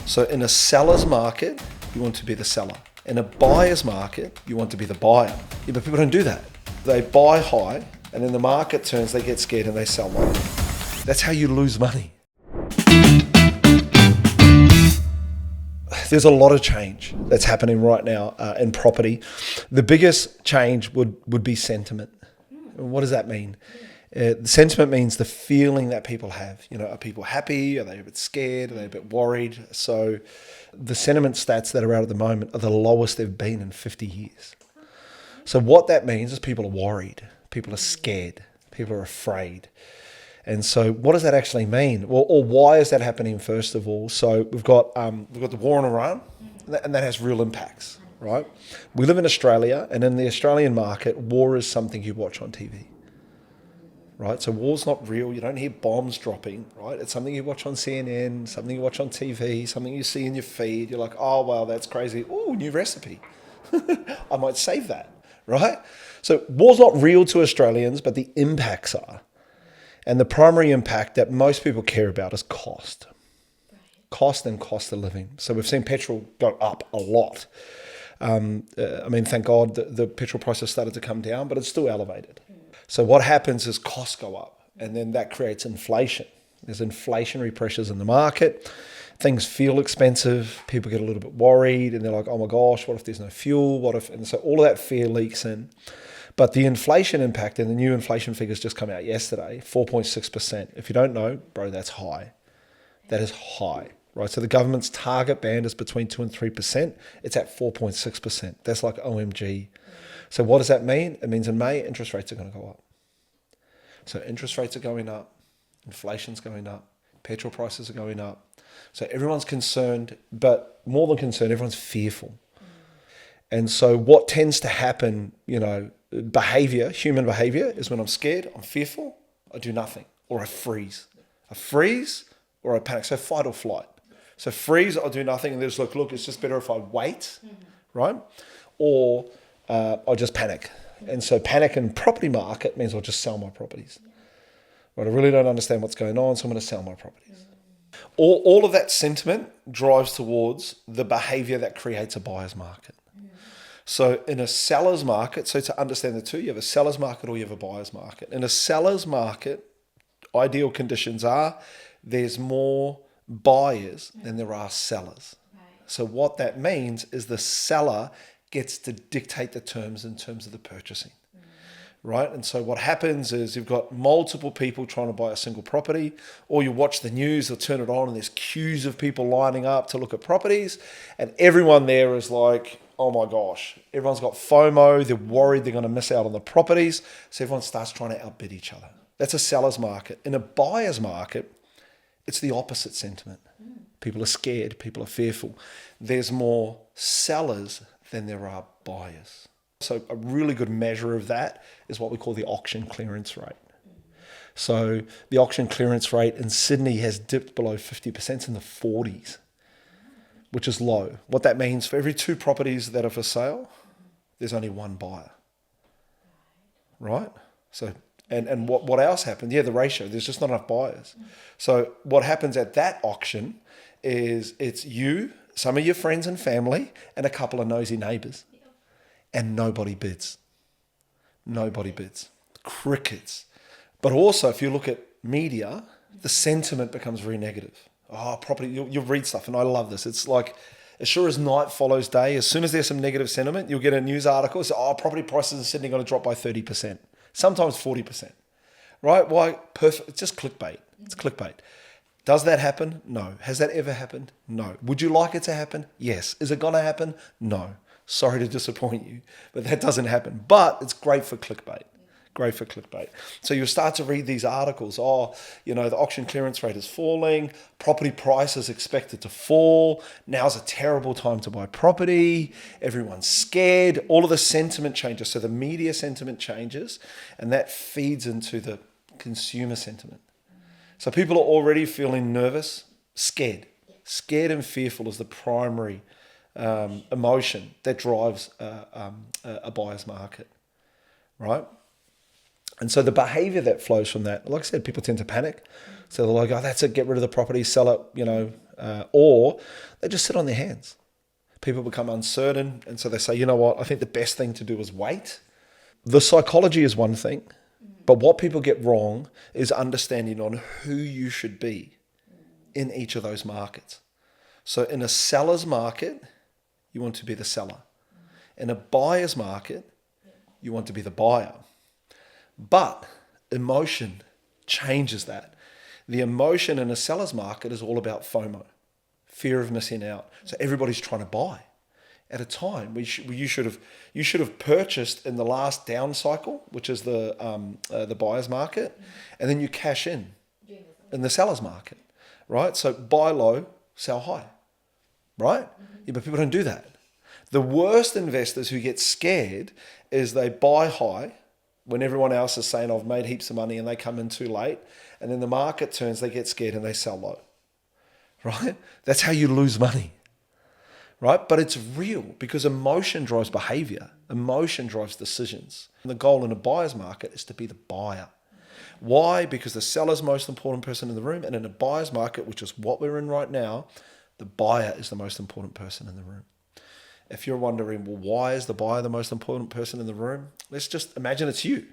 So in a seller's market, you want to be the seller. In a buyer's market, you want to be the buyer. Yeah, but people don't do that. They buy high, and then the market turns, they get scared and they sell low. That's how you lose money. There's a lot of change that's happening right now in property. The biggest change would be sentiment. What does that mean? The sentiment means the feeling that people have. You know, are people happy? Are they a bit scared? Are they a bit worried? So the sentiment stats that are out at the moment are the lowest they've been in 50 years. So what that means is people are worried. People are scared. People are afraid. And so what does that actually mean? Well, or why is that happening, first of all? So we've got the war in Iran, and that has real impacts, right? We live in Australia, and in the Australian market, war is something you watch on TV, right? So war's not real. You don't hear bombs dropping, right? It's something you watch on CNN, something you watch on TV, something you see in your feed. You're like, oh, wow, that's crazy. Ooh, new recipe. I might save that, right? So war's not real to Australians, but the impacts are. And the primary impact that most people care about is cost. Cost and cost of living. So we've seen petrol go up a lot. I mean, thank God the petrol prices started to come down, but it's still elevated. So what happens is costs go up, and then that creates inflation. There's inflationary pressures in the market. Things feel expensive. People get a little bit worried, and they're like, oh my gosh, what if there's no fuel? What if? And so all of that fear leaks in. But the inflation impact, and the new inflation figures just come out yesterday, 4.6%. If you don't know, bro, that's high. That is high, right? So the government's target band is between 2 and 3%. It's at 4.6%. That's like OMG. So what does that mean? It means in May, interest rates are going to go up. So interest rates are going up, inflation's going up, petrol prices are going up. So everyone's concerned, but more than concerned, everyone's fearful. And so what tends to happen, you know, behavior, human behavior, is when I'm scared, I'm fearful, I do nothing, or I freeze. I freeze or I panic. So fight or flight. So freeze, I'll do nothing, and there's look, it's just better if I wait, right? Or I just panic. And so panic in property market means I'll just sell my properties. Right? I really don't understand what's going on, so I'm going to sell my properties. All of that sentiment drives towards the behavior that creates a buyer's market. So in a seller's market, so to understand the two, you have a seller's market or you have a buyer's market. In a seller's market, ideal conditions are there's more buyers than there are sellers. So what that means is the seller gets to dictate the terms in terms of the purchasing, right? And so what happens is you've got multiple people trying to buy a single property, or you watch the news, they'll turn it on and there's queues of people lining up to look at properties, and everyone there is like, oh my gosh, everyone's got FOMO, they're worried they're going to miss out on the properties, so everyone starts trying to outbid each other. That's a seller's market. In a buyer's market, it's the opposite sentiment. People are scared, people are fearful. There's more sellers than there are buyers. So a really good measure of that is what we call the auction clearance rate. So the auction clearance rate in Sydney has dipped below 50%, in the 40s. Which is low. What that means, for every 2 properties that are for sale, there's only 1 buyer. Right? So, and what else happened? Yeah, the ratio, there's just not enough buyers. So what happens at that auction is it's you, some of your friends and family, and a couple of nosy neighbours. And nobody bids. Nobody bids. Crickets. But also, if you look at media, the sentiment becomes very negative. Oh, property, you'll read stuff, and I love this. It's like, as sure as night follows day, as soon as there's some negative sentiment, you'll get a news article. It's, property prices in Sydney are going to drop by 30%, sometimes 40%, right? Why? Perfect. It's just clickbait. It's clickbait. Does that happen? No. Has that ever happened? No. Would you like it to happen? Yes. Is it going to happen? No. Sorry to disappoint you, but that doesn't happen. But it's great for clickbait. Great for clickbait. So you'll start to read these articles. Oh, you know, the auction clearance rate is falling. Property price is expected to fall. Now's a terrible time to buy property. Everyone's scared. All of the sentiment changes. So the media sentiment changes, and that feeds into the consumer sentiment. So people are already feeling nervous, scared. Scared and fearful is the primary emotion that drives a buyer's market, right? And so the behavior that flows from that, like I said, people tend to panic. So they're like, oh, that's it, get rid of the property, sell it, or they just sit on their hands. People become uncertain. And so they say, you know what, I think the best thing to do is wait. The psychology is one thing, but what people get wrong is understanding on who you should be in each of those markets. So in a seller's market, you want to be the seller. In a buyer's market, you want to be the buyer. But emotion changes that. The emotion in a seller's market is all about FOMO, fear of missing out. So everybody's trying to buy. At a time you should have purchased in the last down cycle, which is the buyer's market, and then you cash in the seller's market, right? So buy low, sell high, right? Yeah, but people don't do that. The worst investors who get scared is they buy high when everyone else is saying, I've made heaps of money, and they come in too late, and then the market turns, they get scared and they sell low, right? That's how you lose money. Right? But it's real because emotion drives behavior. Emotion drives decisions. And the goal in a buyer's market is to be the buyer. Why? Because the seller's the most important person in the room. And in a buyer's market, which is what we're in right now, the buyer is the most important person in the room. If you're wondering, well, why is the buyer the most important person in the room? Let's just imagine it's you.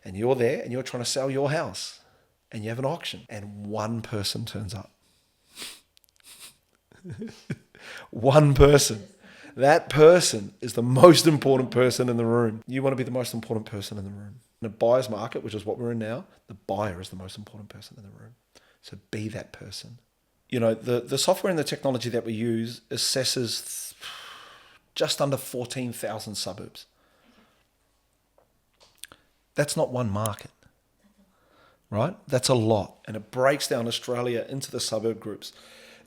And you're there and you're trying to sell your house. And you have an auction. And one person turns up. One person. That person is the most important person in the room. You want to be the most important person in the room. In a buyer's market, which is what we're in now, the buyer is the most important person in the room. So be that person. The software and the technology that we use assesses just under 14,000 suburbs. That's not one market, right? That's a lot. And it breaks down Australia into the suburb groups.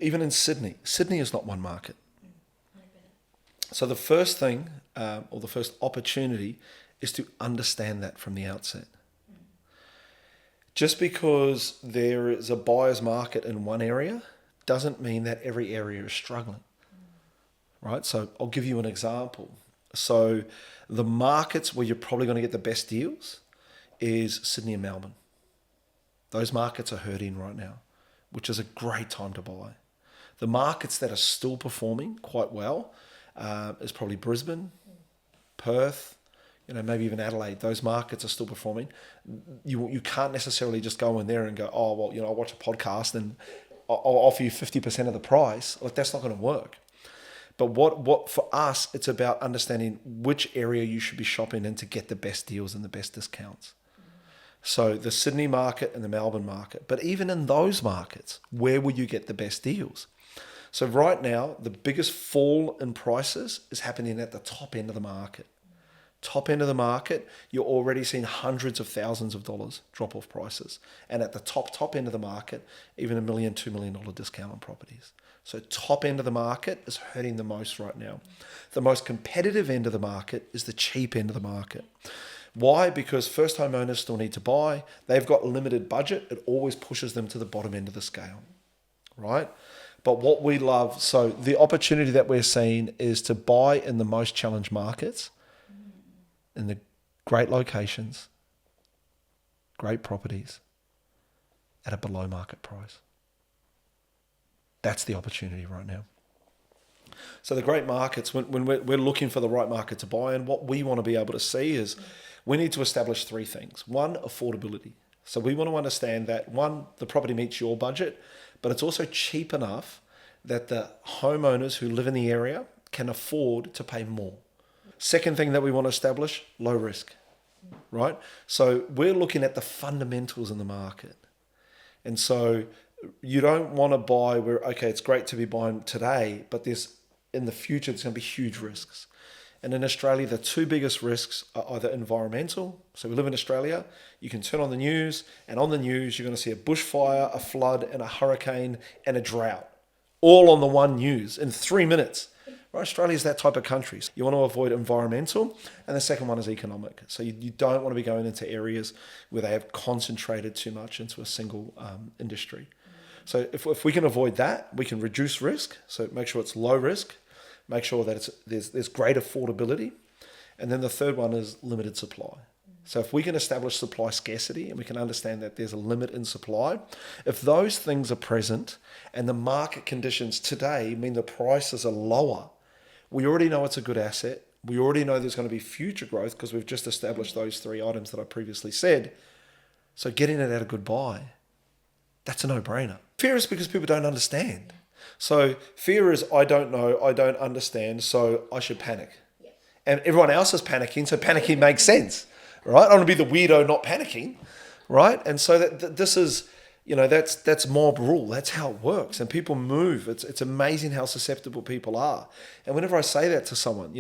Even in Sydney is not one market. So the first thing, or the first opportunity, is to understand that from the outset. Just because there is a buyer's market in one area doesn't mean that every area is struggling, right? So I'll give you an example. So the markets where you're probably going to get the best deals is Sydney and Melbourne. Those markets are hurting right now, which is a great time to buy. The markets that are still performing quite well is probably Brisbane, Perth, maybe even Adelaide. Those markets are still performing. You can't necessarily just go in there and go, oh, well, I'll watch a podcast and I'll offer you 50% of the price. Like, that's not going to work. But what for us, it's about understanding which area you should be shopping in to get the best deals and the best discounts. So the Sydney market and the Melbourne market. But even in those markets, where will you get the best deals? So right now, the biggest fall in prices is happening at the top end of the market. Top end of the market, you're already seeing hundreds of thousands of dollars drop off prices. And at the top end of the market, even $1 million, $2 million discount on properties. So top end of the market is hurting the most right now. The most competitive end of the market is the cheap end of the market. Why? Because first home owners still need to buy. They've got limited budget. It always pushes them to the bottom end of the scale, right? But what we love, so the opportunity that we're seeing is to buy in the most challenged markets, in the great locations, great properties, at a below market price. That's the opportunity right now. So the great markets, when we're looking for the right market to buy in, what we want to be able to see is we need to establish three things. One, affordability. So we want to understand that, one, the property meets your budget, but it's also cheap enough that the homeowners who live in the area can afford to pay more. Second thing that we want to establish, low risk, right? So we're looking at the fundamentals in the market. And so you don't want to buy where, okay, it's great to be buying today, but in the future, there's going to be huge risks. And in Australia, the two biggest risks are either environmental. So we live in Australia, you can turn on the news, and on the news, you're going to see a bushfire, a flood, and a hurricane, and a drought, all on the one news in 3 minutes. Right? Australia is that type of country. So you want to avoid environmental, and the second one is economic. So you don't want to be going into areas where they have concentrated too much into a single industry. So if we can avoid that, we can reduce risk. So make sure it's low risk, make sure that there's great affordability. And then the third one is limited supply. So if we can establish supply scarcity and we can understand that there's a limit in supply, if those things are present and the market conditions today mean the prices are lower, we already know it's a good asset. We already know there's going to be future growth because we've just established those three items that I previously said. So getting it at a good buy, that's a no-brainer. Fear is because people don't understand. So fear is, I don't know, I don't understand, so I should panic. And everyone else is panicking, so panicking makes sense. Right? I want to be the weirdo not panicking, right? And so this is, that's mob rule. That's how it works. And people move. It's amazing how susceptible people are. And whenever I say that to someone,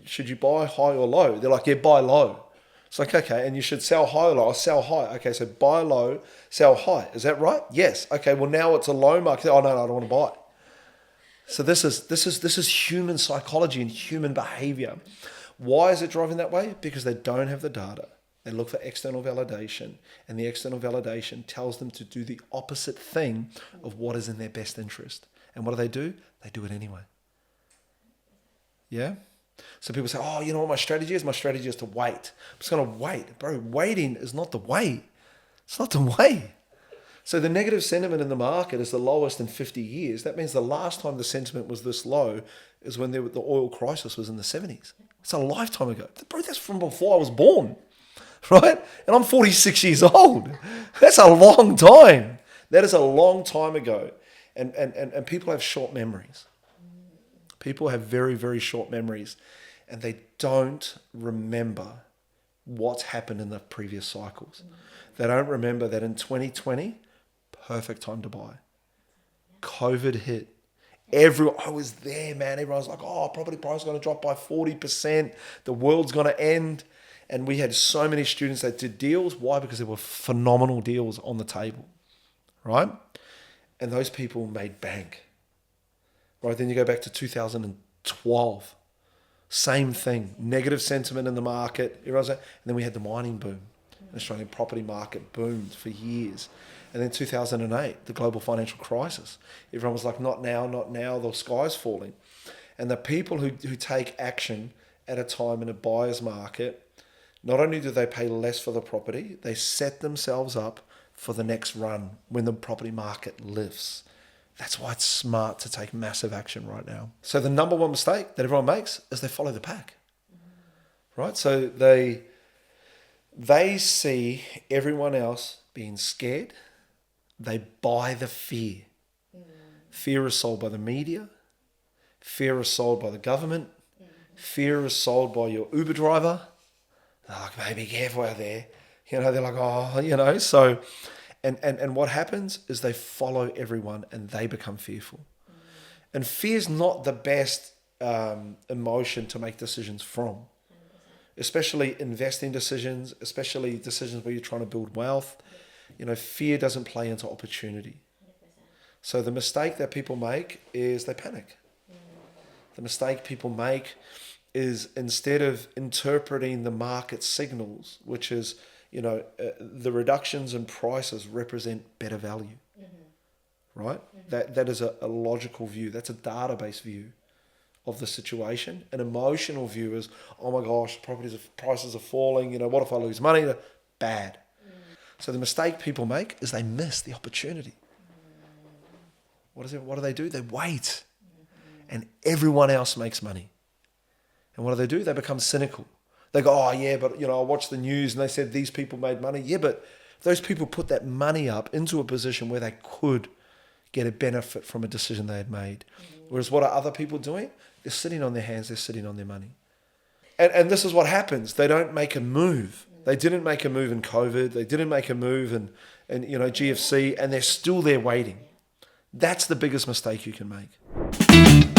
should you buy high or low? They're like, yeah, buy low. It's like, okay, and you should sell high or low. I'll sell high. Okay, so buy low, sell high. Is that right? Yes. Okay, well now it's a low market. Oh no, I don't want to buy. So this is human psychology and human behavior. Why is it driving that way? Because they don't have the data. They look for external validation, and the external validation tells them to do the opposite thing of what is in their best interest. And what do? They do it anyway. Yeah? So people say, oh, you know what my strategy is? My strategy is to wait. I'm just going to wait. Bro, waiting is not the way. It's not the way. So the negative sentiment in the market is the lowest in 50 years. That means the last time the sentiment was this low is when the oil crisis was in the 70s. It's a lifetime ago. Bro, that's from before I was born, right? And I'm 46 years old. That's a long time. That is a long time ago. And people have short memories. People have very, very short memories. And they don't remember what's happened in the previous cycles. They don't remember that in 2020, perfect time to buy. COVID hit. I was there, man. Everyone was like, oh, property price is going to drop by 40%. The world's going to end. And we had so many students that did deals. Why? Because there were phenomenal deals on the table, right? And those people made bank, right? Then you go back to 2012. Same thing. Negative sentiment in the market. And then we had the mining boom. The Australian property market boomed for years. And then 2008, the global financial crisis. Everyone was like, not now, the sky's falling. And the people who take action at a time in a buyer's market, not only do they pay less for the property, they set themselves up for the next run when the property market lifts. That's why it's smart to take massive action right now. So the number one mistake that everyone makes is they follow the pack, right? So they see everyone else being scared. They buy the fear. Fear is sold by the media. Fear is sold by the government. Fear is sold by your Uber driver. They're like, maybe careful out there. They're like, oh, so, and what happens is they follow everyone and they become fearful. And fear's not the best emotion to make decisions from, especially investing decisions, especially decisions where you're trying to build wealth. Fear doesn't play into opportunity. So the mistake that people make is they panic. The mistake people make is instead of interpreting the market signals, which is, the reductions in prices represent better value, right? That is a logical view. That's a database view of the situation. An emotional view is, oh my gosh, prices are falling. What if I lose money? Bad. So the mistake people make is they miss the opportunity. What do? They wait. And everyone else makes money. And what do? They become cynical. They go, oh yeah, but I watched the news and they said these people made money. Yeah, but those people put that money up into a position where they could get a benefit from a decision they had made. Whereas what are other people doing? They're sitting on their hands, they're sitting on their money. And this is what happens. They don't make a move. They didn't make a move in COVID. They didn't make a move in GFC, and they're still there waiting. That's the biggest mistake you can make.